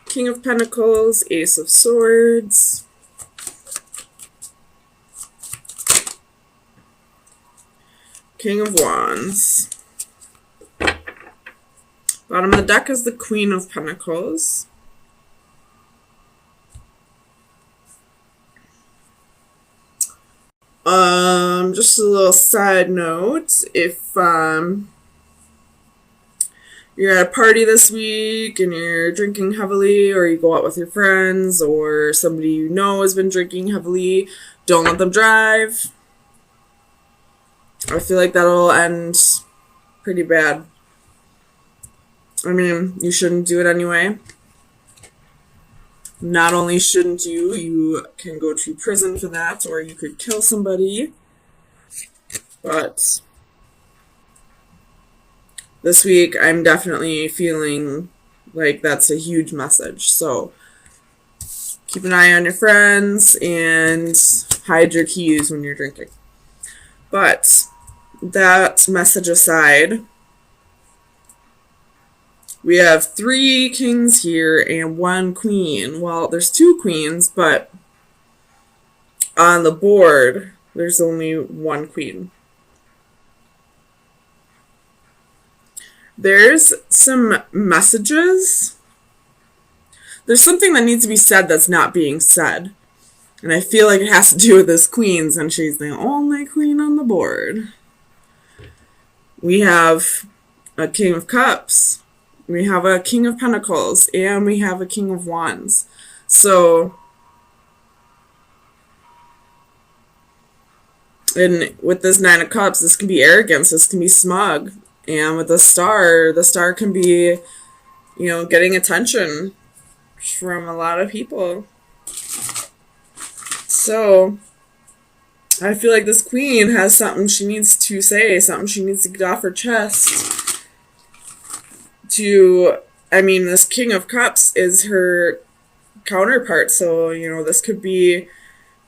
King of Pentacles, Ace of Swords, King of Wands. Bottom of the deck is the Queen of Pentacles. Just a little side note, if you're at a party this week and you're drinking heavily, or you go out with your friends, or somebody you know has been drinking heavily, don't let them drive. I feel like that'll end pretty bad. I mean, you shouldn't do it anyway. Not only shouldn't you, you can go to prison for that, or you could kill somebody. But this week, I'm definitely feeling like that's a huge message. So keep an eye on your friends and hide your keys when you're drinking. But that message aside, we have 3 kings here and 1 queen. Well, there's 2 queens, but on the board, there's only 1 queen. There's some messages. There's something that needs to be said that's not being said. And I feel like it has to do with this queen, and she's the only queen on the board. We have a King of Cups. We have a King of Pentacles. And we have a King of Wands. So, and with this 9 of Cups, this can be arrogance. This can be smug. And with the star can be, getting attention from a lot of people. So, I feel like this queen has something she needs to say, something she needs to get off her chest. This King of Cups is her counterpart, so, this could be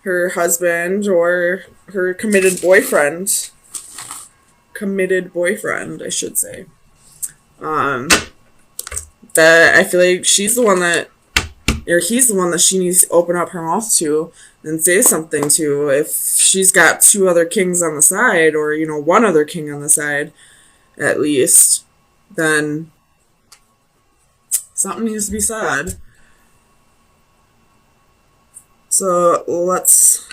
her husband or her committed boyfriend, I should say. That I feel like he's the one that she needs to open up her mouth to and say something to. If she's got 2 other kings on the side, or 1 other king on the side at least, then something needs to be said. So let's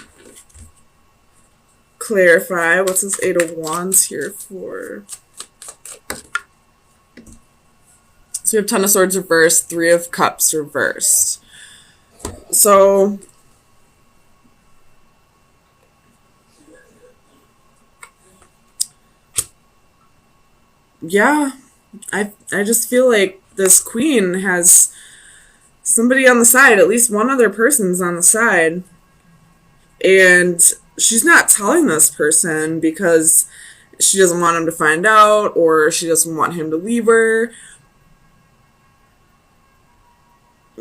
clarify. What's this 8 of Wands here for? So we have 10 of Swords reversed, 3 of Cups reversed. So yeah, I just feel like this queen has somebody on the side, at least one other person's on the side, and she's not telling this person because she doesn't want him to find out, or she doesn't want him to leave her.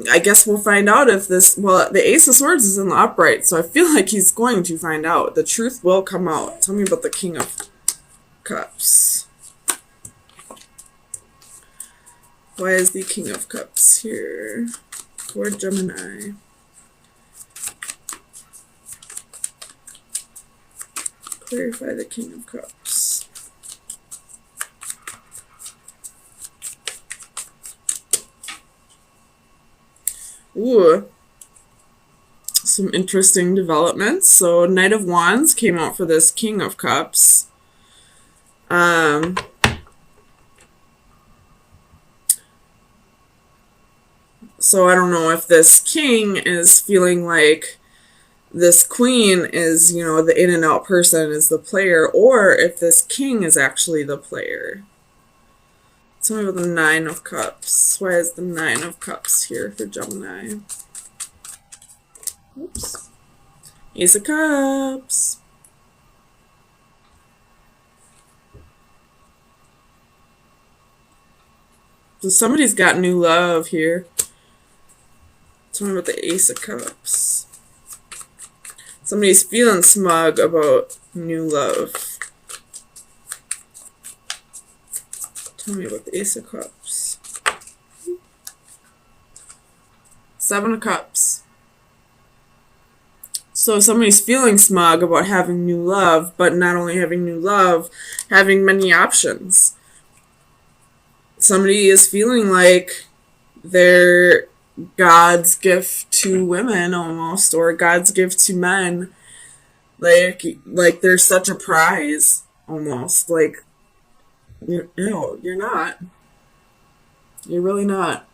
I guess we'll find out if the Ace of Swords is in the upright, so I feel like he's going to find out. The truth will come out. Tell me about the King of Cups. Why is the King of Cups here for Gemini? Clarify the King of Cups. Ooh. Some interesting developments. So Knight of Wands came out for this King of Cups. So I don't know if this king is feeling like this queen is, the in and out person is the player, or if this king is actually the player. Tell me about the 9 of Cups. Why is the 9 of Cups here for Gemini? Oops. Ace of Cups. So somebody's got new love here. Tell me about the Ace of Cups. Somebody's feeling smug about new love. Tell me about the Ace of Cups. Seven of Cups. So somebody's feeling smug about having new love, but not only having new love, having many options. Somebody is feeling like they're God's gift to women almost, or God's gift to men. Like they're such a prize almost. Like you're not. You're really not.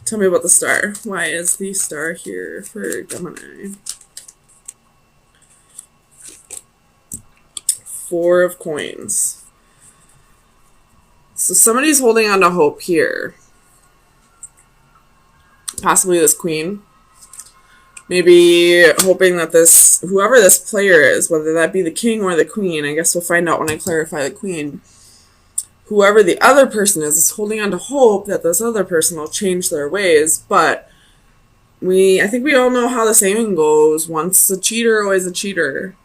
Tell me about the star. Why is the star here for Gemini? Four of Coins. So somebody's holding on to hope here. Possibly this queen. Maybe hoping that whoever this player is, whether that be the king or the queen, I guess we'll find out when I clarify the queen. Whoever the other person is holding on to hope that this other person will change their ways, but I think we all know how the saying goes, once a cheater, always a cheater.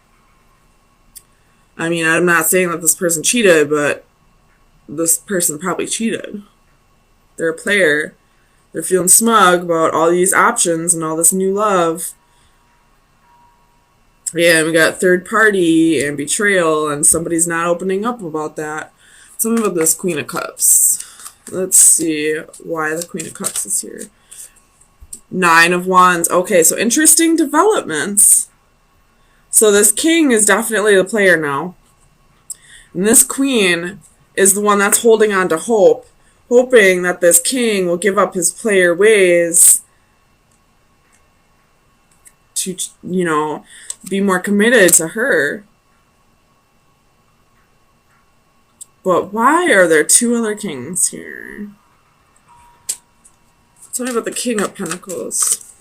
I mean, I'm not saying that this person cheated, but this person probably cheated. They're a player. They're feeling smug about all these options and all this new love. Yeah, and we got third party and betrayal, and somebody's not opening up about that. Tell me about this Queen of Cups. Let's see why the Queen of Cups is here. Nine of Wands. Okay, so interesting developments. So this king is definitely the player now. And this queen is the one that's holding on to hope, hoping that this king will give up his player ways to, be more committed to her. But why are there two other kings here? Tell me about the King of Pentacles.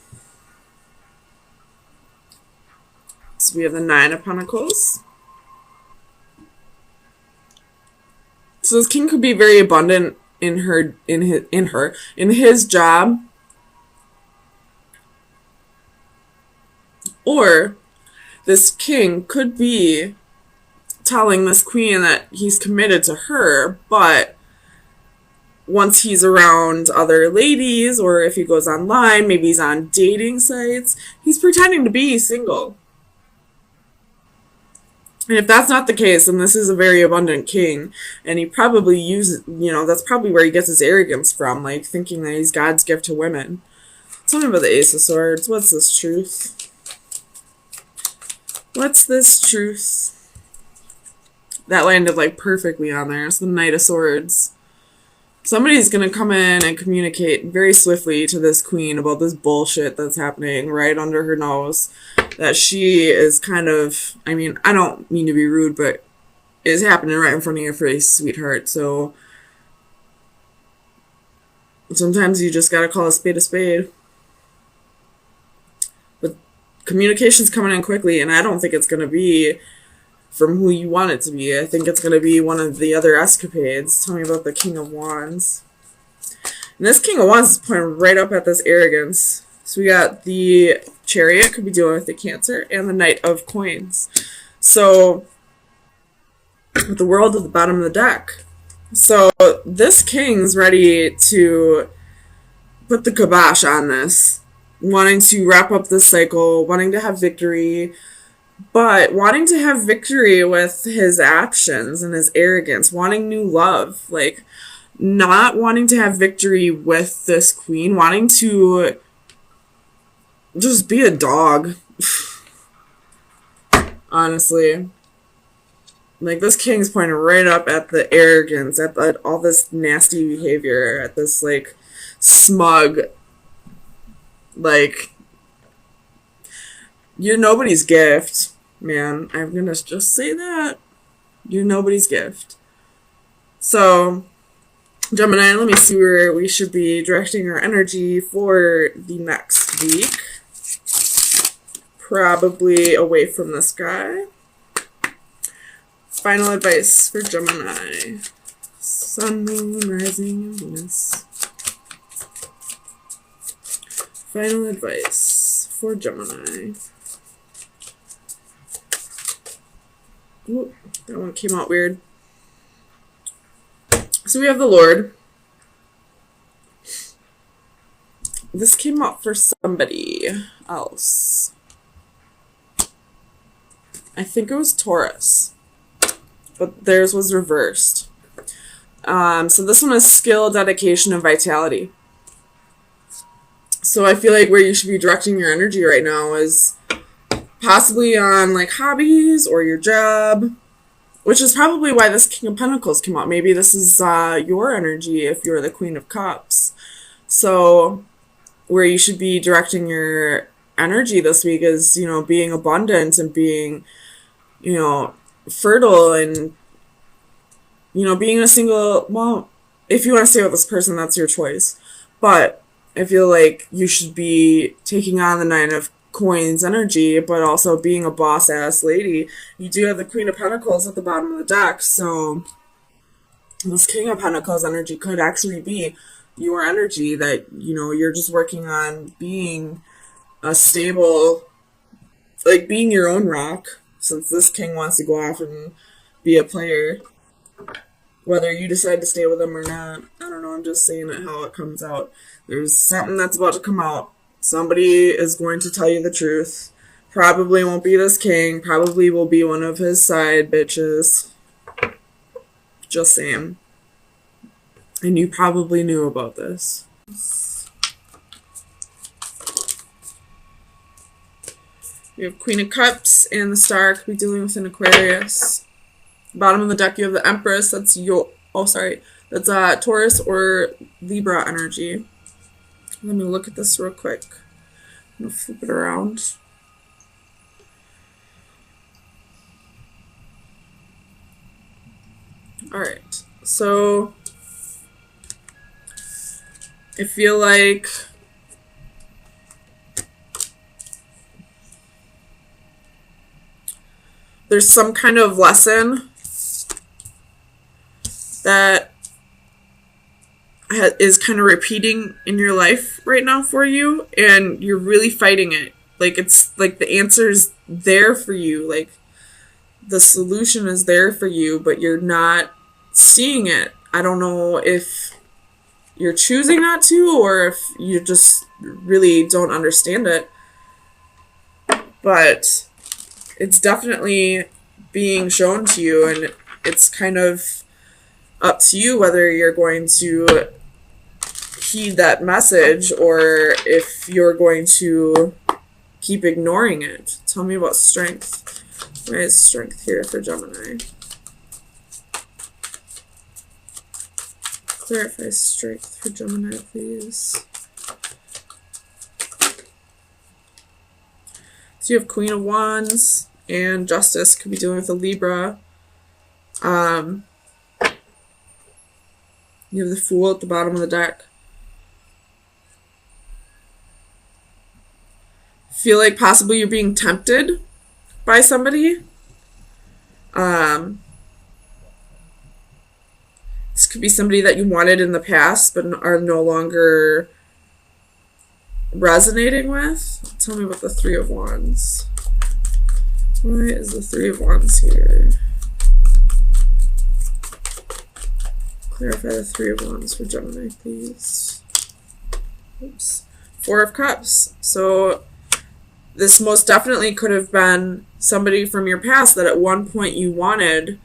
So we have the Nine of Pentacles. So this king could be very abundant in his job. Or this king could be telling this queen that he's committed to her, but once he's around other ladies, or if he goes online, maybe he's on dating sites, he's pretending to be single. And if that's not the case, then this is a very abundant king, and he probably uses, that's probably where he gets his arrogance from, like thinking that he's God's gift to women. Tell me about the Ace of Swords. What's this truth? What's this truth? That landed like perfectly on there. It's the Knight of Swords. Somebody's going to come in and communicate very swiftly to this queen about this bullshit that's happening right under her nose. That she is kind of, I don't mean to be rude, but it's happening right in front of your face, sweetheart. So sometimes you just got to call a spade a spade. But communication's coming in quickly, and I don't think it's going to be from who you want it to be. I think it's going to be one of the other escapades. Tell me about the King of Wands. And this King of Wands is pointing right up at this arrogance. So we got the Chariot, could be dealing with the Cancer, and the Knight of Coins. So, with the World at the bottom of the deck. So, this king's ready to put the kibosh on this. Wanting to wrap up this cycle, wanting to have victory, but wanting to have victory with his actions and his arrogance, wanting new love, like not wanting to have victory with this queen, wanting to just be a dog. Honestly. Like, this king's pointing right up at the arrogance, at all this nasty behavior, at this, like, smug, like, you're nobody's gift, man. I'm gonna just say that. You're nobody's gift. So, Gemini, let me see where we should be directing our energy for the next week. Probably away from this guy. Final advice for Gemini. Sun, Moon, Rising, and Venus. Final advice for Gemini. Ooh, that one came out weird. So we have the Lord. this came up for somebody else. I think it was Taurus, but theirs was reversed. So this one is skill, dedication, and vitality. So I feel like where you should be directing your energy right now is possibly on like hobbies or your job, which is probably why this King of Pentacles came out. Maybe this is your energy if you're the Queen of Cups. So where you should be directing your energy this week is, you know, being abundant and being, you know, fertile and, you know, being a single, well, if you want to stay with this person, that's your choice. But I feel like you should be taking on the Nine of Coins energy, but also being a boss-ass lady. You do have the Queen of Pentacles at the bottom of the deck, so this King of Pentacles energy could actually be your energy that, you know, you're just working on being a stable, like being your own rock, since this king wants to go off and be a player. Whether you decide to stay with them or not, I don't know, I'm just saying it how it comes out. There's something that's about to come out. Somebody is going to tell you the truth. Probably won't be this king, probably will be one of his side bitches. Just saying. And you probably knew about this. You have Queen of Cups and the Star could be dealing with an Aquarius. Bottom of the deck, you have the Empress. That's that's Taurus or Libra energy. Let me look at this real quick. I'm gonna flip it around. All right, so I feel like there's some kind of lesson that is kind of repeating in your life right now for you, and you're really fighting it. Like, it's like the answer's there for you, like the solution is there for you, but you're not seeing it. I don't know if you're choosing not to, or if you just really don't understand it, but it's definitely being shown to you, and it's kind of up to you whether you're going to heed that message or if you're going to keep ignoring it. Tell me about strength. Why is strength here for Gemini? Clarify strength for Gemini, please. So you have Queen of Wands and Justice, could be dealing with a Libra. You have the Fool at the bottom of the deck. Feel like possibly you're being tempted by somebody. This could be somebody that you wanted in the past but are no longer resonating with. Tell me about the Three of Wands. Why is the Three of Wands here? Clarify the Three of Wands for Gemini, please. Oops. Four of Cups. So this most definitely could have been somebody from your past that at one point you wanted,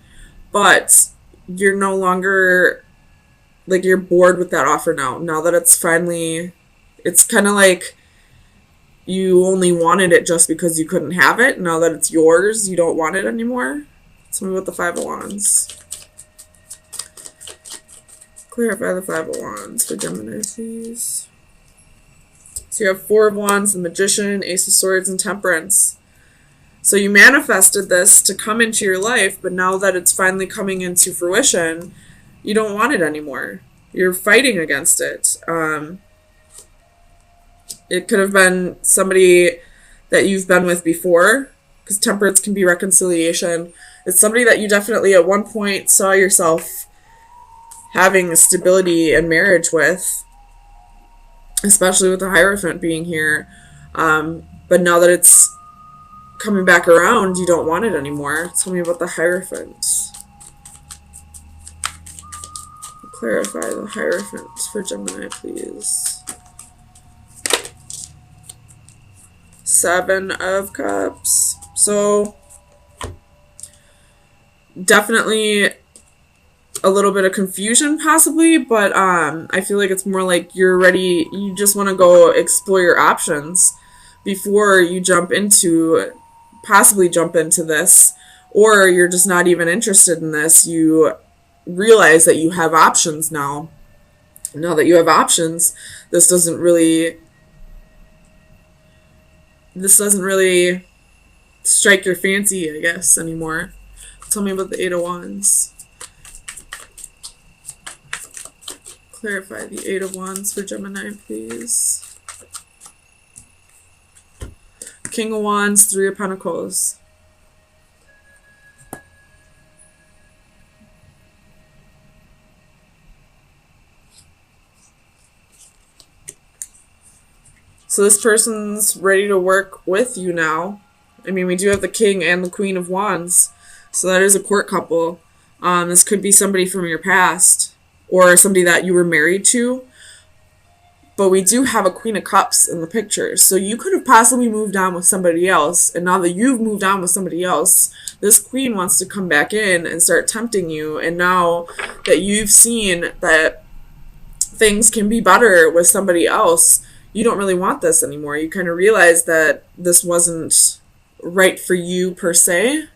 but you're no longer, like, you're bored with that offer now. Now that it's finally, it's kind of like you only wanted it just because you couldn't have it. Now that it's yours, you don't want it anymore. Tell me about the Five of Wands. Clarify the Five of Wands for Gemini, please. So you have Four of Wands, the Magician, Ace of Swords, and Temperance. So you manifested this to come into your life, but now that it's finally coming into fruition, you don't want it anymore. You're fighting against it. It could have been somebody that you've been with before, because Temperance can be reconciliation. It's somebody that you definitely at one point saw yourself having stability in marriage with, especially with the Hierophant being here. But now that it's coming back around, you don't want it anymore. Tell me about the Hierophant. Clarify the Hierophant for Gemini, please. Seven of Cups. So definitely a little bit of confusion possibly, but I feel like it's more like you're ready, you just want to go explore your options before you possibly jump into this, or you're just not even interested in this. You realize that you have options now. Now that you have options, this doesn't really strike your fancy, I guess, anymore. Tell me about the Eight of Wands. Clarify the Eight of Wands for Gemini, please. King of Wands, Three of Pentacles. So this person's ready to work with you now. I mean, we do have the King and the Queen of Wands. So that is a court couple. This could be somebody from your past or somebody that you were married to. But we do have a Queen of Cups in the picture. So you could have possibly moved on with somebody else. And now that you've moved on with somebody else, this queen wants to come back in and start tempting you. And now that you've seen that things can be better with somebody else, you don't really want this anymore. You kind of realize that this wasn't right for you per se,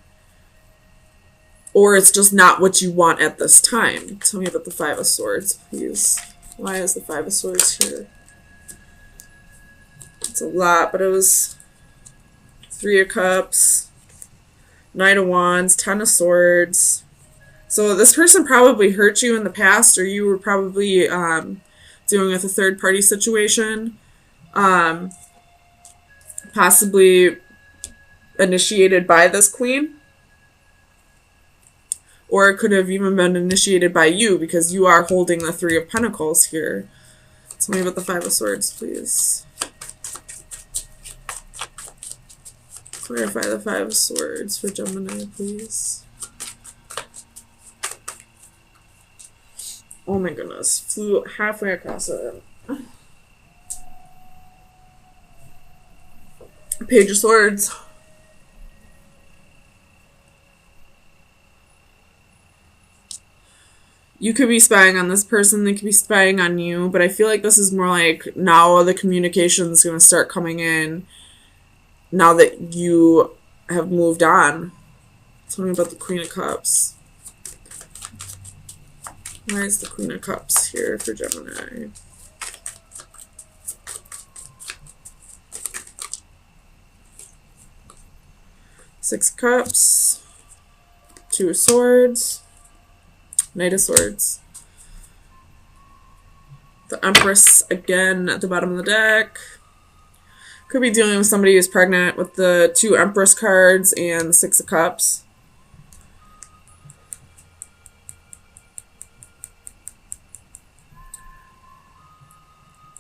or it's just not what you want at this time. Tell me about the Five of Swords, please. Why is the Five of Swords here? It's a lot, but it was Three of Cups, Knight of Wands, Ten of Swords. So this person probably hurt you in the past, or you were probably dealing with a third-party situation. Possibly initiated by this queen. Or it could have even been initiated by you, because you are holding the Three of Pentacles here. Tell me about the Five of Swords, please. Clarify the Five of Swords for Gemini, please. Oh my goodness. Flew halfway across it. Page of Swords. You could be spying on this person, they could be spying on you, but I feel like this is more like now the communication is going to start coming in now that you have moved on. Tell me about the Queen of Cups. Why is the Queen of Cups here for Gemini? Six of Cups, Two of Swords, Knight of Swords. The Empress again at the bottom of the deck. Could be dealing with somebody who's pregnant with the two Empress cards and the Six of Cups.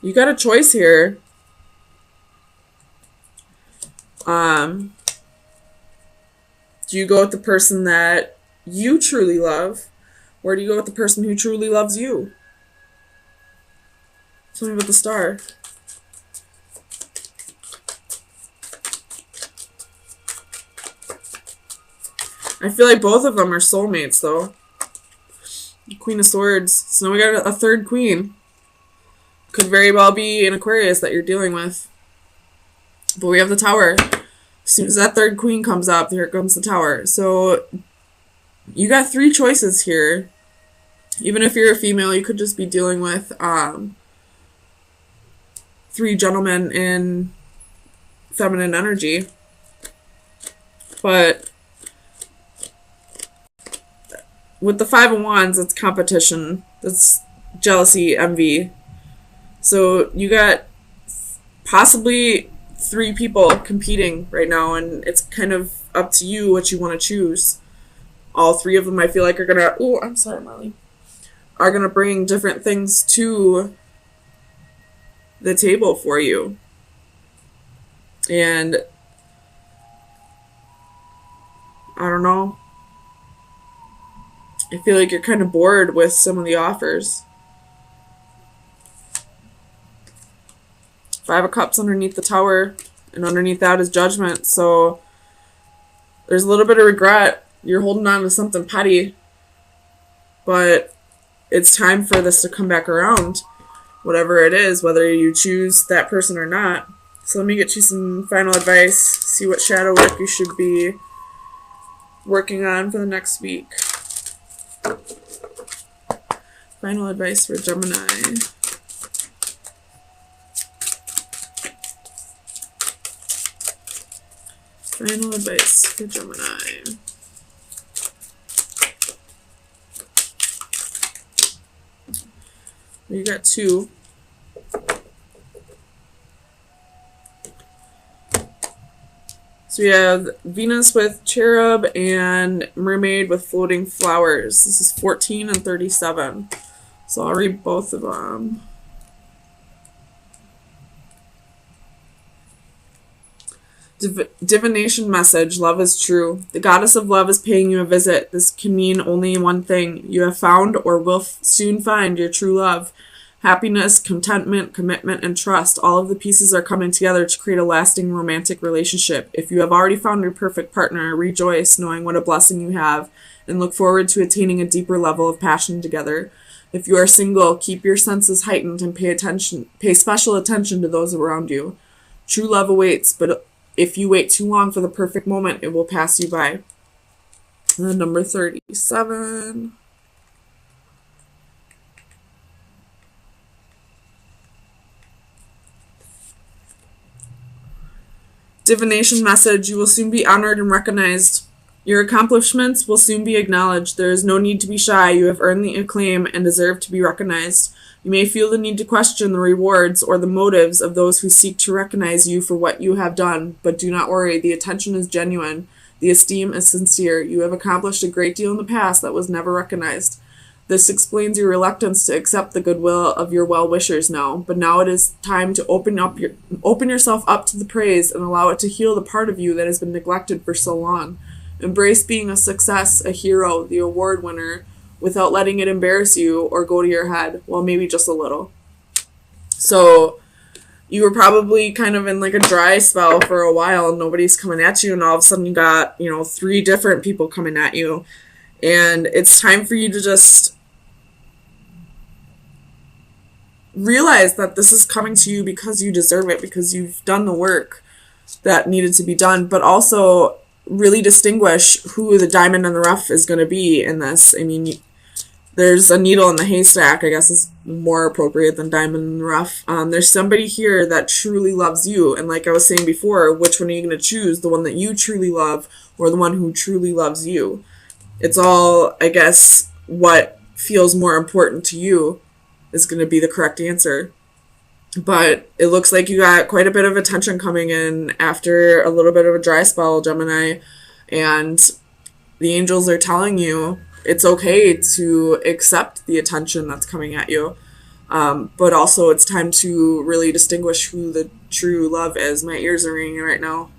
You got a choice here. Do you go with the person that you truly love, or do you go with the person who truly loves you? Tell me about the Star. I feel like both of them are soulmates, though. Queen of Swords. So now we got a third queen. Could very well be an Aquarius that you're dealing with. But we have the Tower. As soon as that third queen comes up, here comes the Tower. So you got three choices here. Even if you're a female, you could just be dealing with three gentlemen in feminine energy. But with the Five of Wands, it's competition. That's jealousy, envy. So you got possibly three people competing right now, and it's kind of up to you what you want to choose. All three of them, I feel like, are gonna... Oh, I'm sorry, Molly. Are gonna bring different things to the table for you. And I don't know. I feel like you're kind of bored with some of the offers. Five of Cups underneath the Tower. And underneath that is judgment. So there's a little bit of regret. You're holding on to something petty. But it's time for this to come back around. Whatever it is, whether you choose that person or not. So let me get you some final advice. See what shadow work you should be working on for the next week. Final advice for Gemini. Final advice for Gemini. You got 2. So we have Venus with cherub and mermaid with floating flowers. This is 14 and 37. So I'll read both of them. Divination message. Love is true. The goddess of love is paying you a visit. This can mean only one thing. You have found or will soon find your true love. Happiness, contentment, commitment, and trust. All of the pieces are coming together to create a lasting romantic relationship. If you have already found your perfect partner, rejoice knowing what a blessing you have and look forward to attaining a deeper level of passion together. If you are single, keep your senses heightened and pay special attention to those around you. True love awaits, but if you wait too long for the perfect moment, it will pass you by. And then number 37. Divination message. You will soon be honored and recognized. Your accomplishments will soon be acknowledged. There is no need to be shy. You have earned the acclaim and deserve to be recognized. You may feel the need to question the rewards or the motives of those who seek to recognize you for what you have done, but do not worry. The attention is genuine. The esteem is sincere. You have accomplished a great deal in the past that was never recognized. This explains your reluctance to accept the goodwill of your well-wishers now, but now it is time to open yourself up to the praise and allow it to heal the part of you that has been neglected for so long. Embrace being a success, a hero, the award winner, without letting it embarrass you or go to your head. Well, maybe just a little. So you were probably kind of in like a dry spell for a while and nobody's coming at you, and all of a sudden you got, 3 different people coming at you. And it's time for you to just realize that this is coming to you because you deserve it, because you've done the work that needed to be done, but also really distinguish who the diamond in the rough is going to be in this. I mean, there's a needle in the haystack, I guess is more appropriate than diamond in the rough. There's somebody here that truly loves you. And like I was saying before, which one are you going to choose? The one that you truly love or the one who truly loves you? It's all, I guess, what feels more important to you is going to be the correct answer. But it looks like you got quite a bit of attention coming in after a little bit of a dry spell, Gemini. And the angels are telling you it's okay to accept the attention that's coming at you. But also it's time to really distinguish who the true love is. My ears are ringing right now.